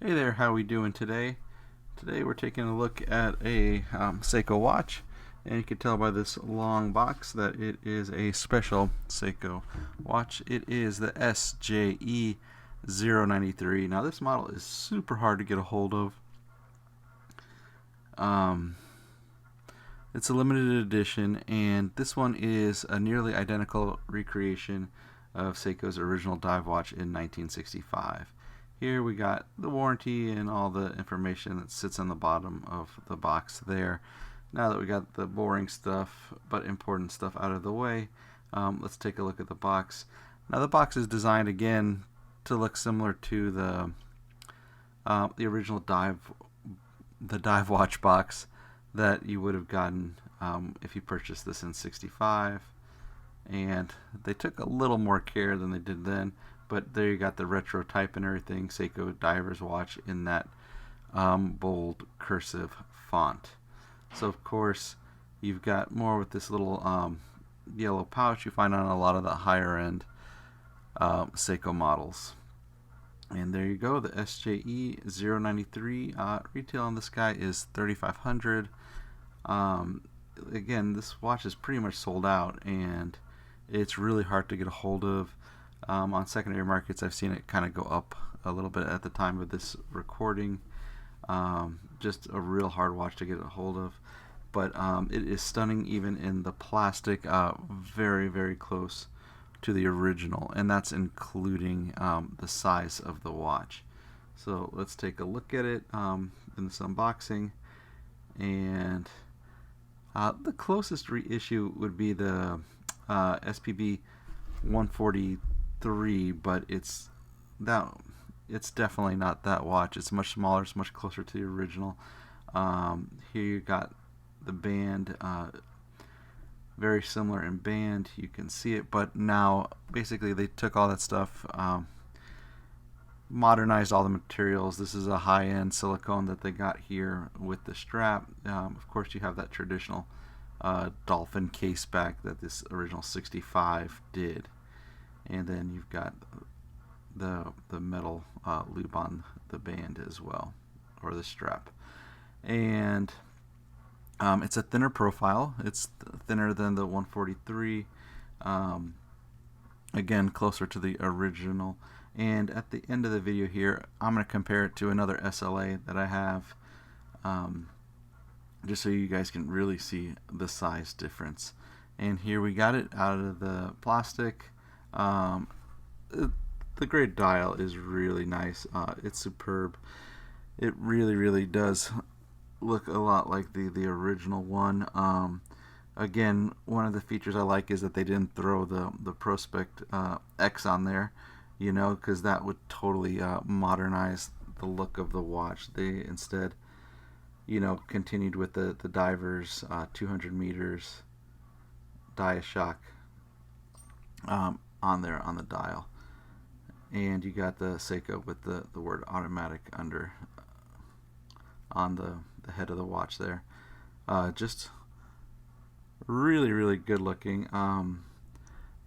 Hey there, how we doing today? Today we're taking a look at a Seiko watch, and you can tell by this long box that it is a special Seiko watch. It is the SJE093. Now this model is super hard to get a hold of. It's a limited edition, and this one is a nearly identical recreation of Seiko's original dive watch in 1965. Here we got the warranty and all the information that sits on the bottom of the box there. Now that we got the boring stuff but important stuff out of the way, let's take a look at the box. Now the box is designed again to look similar to the original dive watch box that you would have gotten if you purchased this in '65, and they took a little more care than they did then. But there you got the retro type and everything, Seiko diver's watch in that bold cursive font. So of course you've got more with this little yellow pouch you find on a lot of the higher end Seiko models. And there you go, the SJE093. Retail on this guy is $3,500. Again, this watch is pretty much sold out, and it's really hard to get a hold of. On secondary markets, I've seen it kind of go up a little bit at the time of this recording. Just a real hard watch to get a hold of, but it is stunning even in the plastic, very, very close to the original, and that's including the size of the watch. So let's take a look at it in this unboxing, and the closest reissue would be the SPB 143, but it's definitely not that watch. It's much smaller. It's much closer to the original. Here you got the band, very similar in band. You can see it, but now basically they took all that stuff, modernized all the materials. This is a high-end silicone that they got here with the strap. Of course, you have that traditional dolphin case back that this original '65 did, and then you've got the metal loop on the band as well, or the strap. And it's a thinner profile. It's thinner than the 143. Again, closer to the original. And at the end of the video here, I'm going to compare it to another SLA that I have, just so you guys can really see the size difference. And here we got it out of the plastic. The gray dial is really nice. It's superb. It really does look a lot like the original one. Again, one of the features I like is that they didn't throw the Prospex X on there, you know, because that would totally modernize the look of the watch. They instead, you know, continued with the diver's 200 meters Dia-Shock on there on the dial. And you got the Seiko with the word automatic under on the head of the watch there. Just really good looking.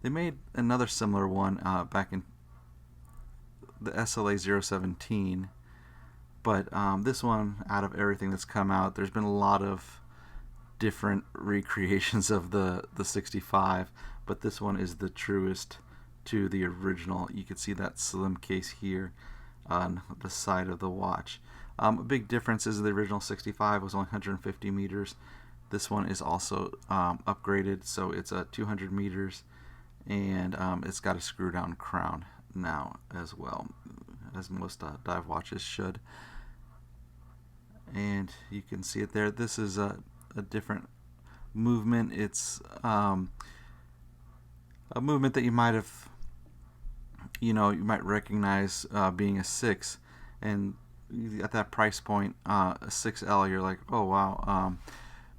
They made another similar one back in the SLA017, but this one, out of everything that's come out, there's been a lot of different recreations of the '65, but this one is the truest to the original. You can see that slim case here on the side of the watch. A big difference is the original '65 was only 150 meters. This one is also upgraded, so it's 200 meters, and it's got a screw down crown now as well, as most dive watches should. And you can see it there. This is a different movement. It's a movement that you might have, you might recognize being a 6, and at that price point, a 6L, you're like, oh wow.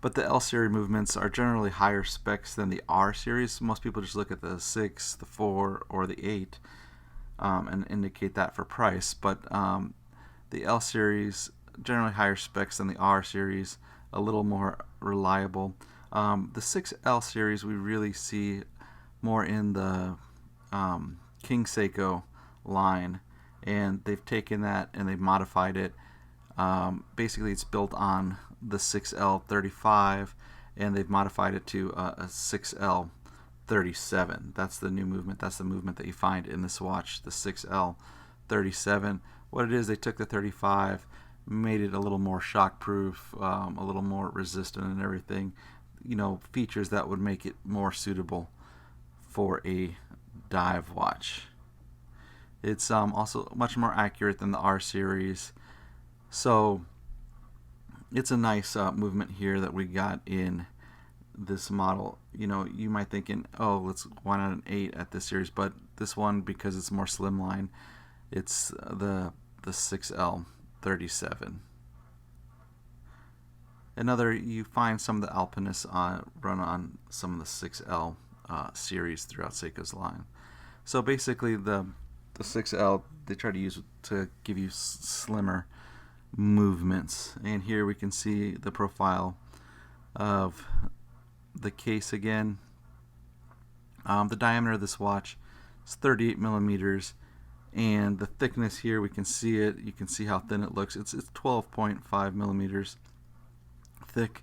But the L series movements are generally higher specs than the R series. Most people just look at the 6, the 4, or the 8 and indicate that for price. But the L series, generally higher specs than the R series, a little more reliable. The 6L series we really see more in the King Seiko line, and they've taken that and they've modified it. Basically, it's built on the 6L35, and they've modified it to a 6L37. That's the new movement. That's the movement that you find in this watch, the 6L37. What it is, they took the 35, made it a little more shockproof, a little more resistant and everything. You know, features that would make it more suitable for a dive watch. It's also much more accurate than the R series. So it's a nice movement here that we got in this model. You know, you might thinking, oh, why not an 8 at this series? But this one, because it's more slimline, it's the 6L37. Another, you find some of the Alpinists run on some of the 6L series throughout Seiko's line. So basically, the 6L they try to use to give you slimmer movements. And here we can see the profile of the case again. The diameter of this watch is 38 millimeters, and the thickness here, we can see it. You can see how thin it looks. It's 12.5 millimeters thick,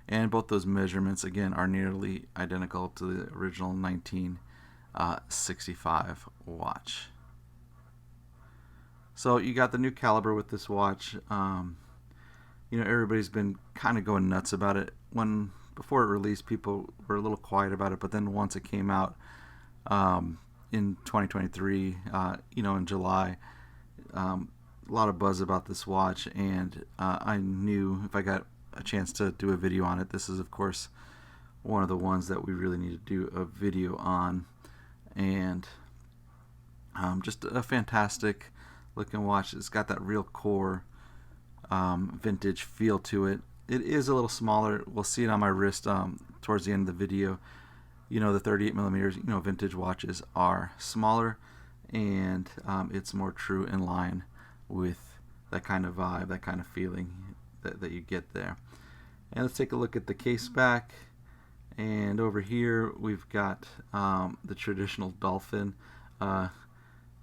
and both those measurements again are nearly identical to the original 1965 watch. So you got the new caliber with this watch. You know, everybody's been kind of going nuts about it. Before it released, people were a little quiet about it, but then once it came out in 2023, you know, in July, a lot of buzz about this watch, and I knew if I got a chance to do a video on it, this is of course one of the ones that we really need to do a video on. And just a fantastic looking watch. It's got that real core vintage feel to it. It is a little smaller. We'll see it on my wrist towards the end of the video. You know, the 38 millimeters, you know, vintage watches are smaller, and it's more true in line with that kind of vibe, that kind of feeling that you get there. And let's take a look at the case back. And over here we've got the traditional dolphin. The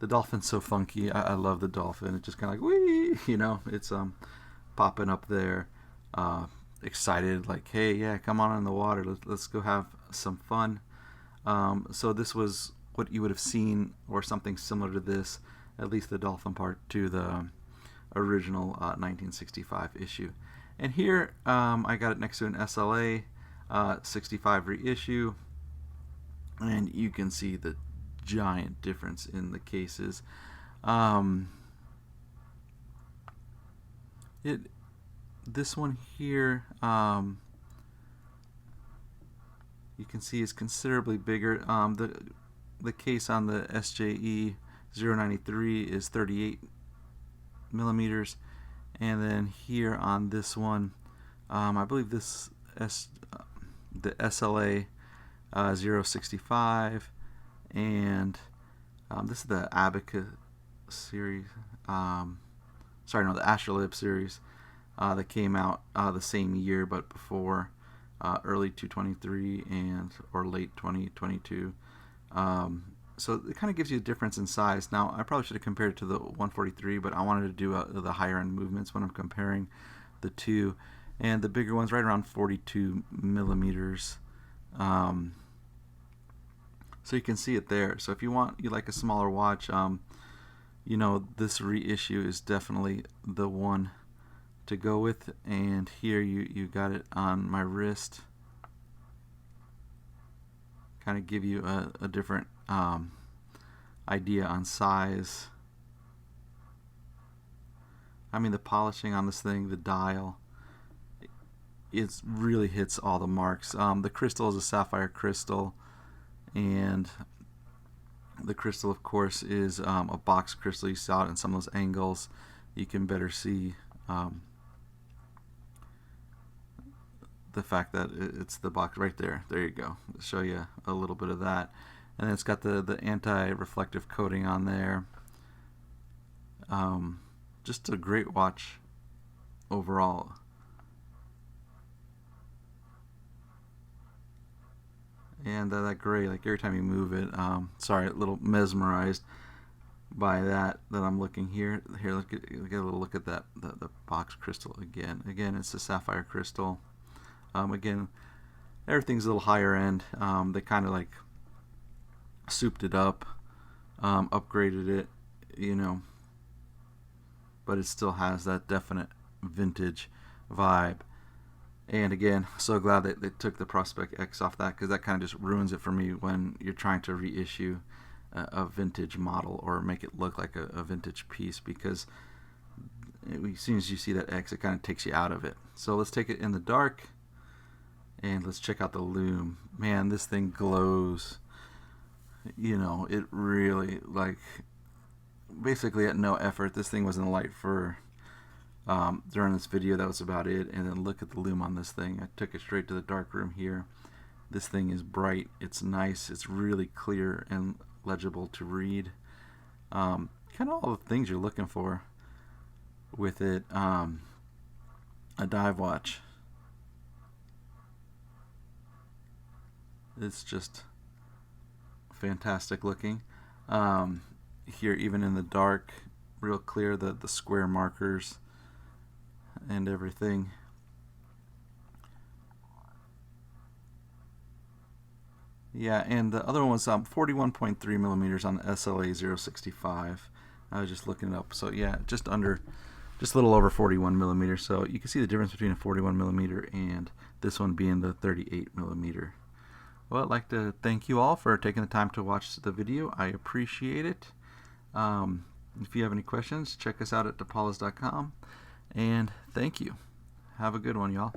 dolphin's so funky. I love the dolphin. It's just kind of like, wee, you know, it's popping up there, excited, like, hey, yeah, come on in the water. Let's go have some fun. So this was what you would have seen, or something similar to this, at least the dolphin part, to the original 1965 issue. And here I got it next to an SLA 65 reissue, and you can see the giant difference in the cases. This one here, you can see is considerably bigger. The case on the SJE093 is 38 millimeters, and then here on this one, I believe the SLA 065, and this is the Abacus series. Sorry, no, the Astrolabe series that came out the same year, but before early 2023 or late 2022. So it kind of gives you a difference in size. Now, I probably should have compared it to the 143, but I wanted to do the higher end movements when I'm comparing the two. And the bigger one's right around 42 millimeters. So you can see it there. So if you like a smaller watch, you know, this reissue is definitely the one to go with. And here you got it on my wrist. Kind of give you a different idea on size. I mean, the polishing on this thing, the dial, it really hits all the marks. The crystal is a sapphire crystal, and the crystal, of course, is a box crystal. You saw it in some of those angles. You can better see the fact that it's the box right there. There you go. I'll show you a little bit of that. And then it's got the anti-reflective coating on there. Just a great watch overall. And that gray, like every time you move it, sorry, a little mesmerized. by that I'm looking here. Here, let's get a little look at that the box crystal again. Again, it's a sapphire crystal. Again, everything's a little higher end. They kind of like souped it up, upgraded it, you know, but it still has that definite vintage vibe. And again, so glad that they took the Prospex X off that, because that kind of just ruins it for me when you're trying to reissue a vintage model or make it look like a vintage piece, because as soon as you see that X, it kind of takes you out of it. So let's take it in the dark and let's check out the lume. Man, this thing glows. You know, it really, like, basically at no effort. This thing was in the light for during this video. That was about it. And then look at the lume on this thing. I took it straight to the dark room here. This thing is bright, it's nice, it's really clear and legible to read. Kind of all the things you're looking for with it. A dive watch. It's just fantastic looking. Here, even in the dark, real clear, the square markers and everything. Yeah, and the other one was 41.3 millimeters on the SLA065. I was just looking it up. So yeah, just a little over 41 millimeters. So you can see the difference between a 41 millimeter and this one being the 38 millimeter. Well, I'd like to thank you all for taking the time to watch the video. I appreciate it. If you have any questions, check us out at depalas.com. And thank you. Have a good one, y'all.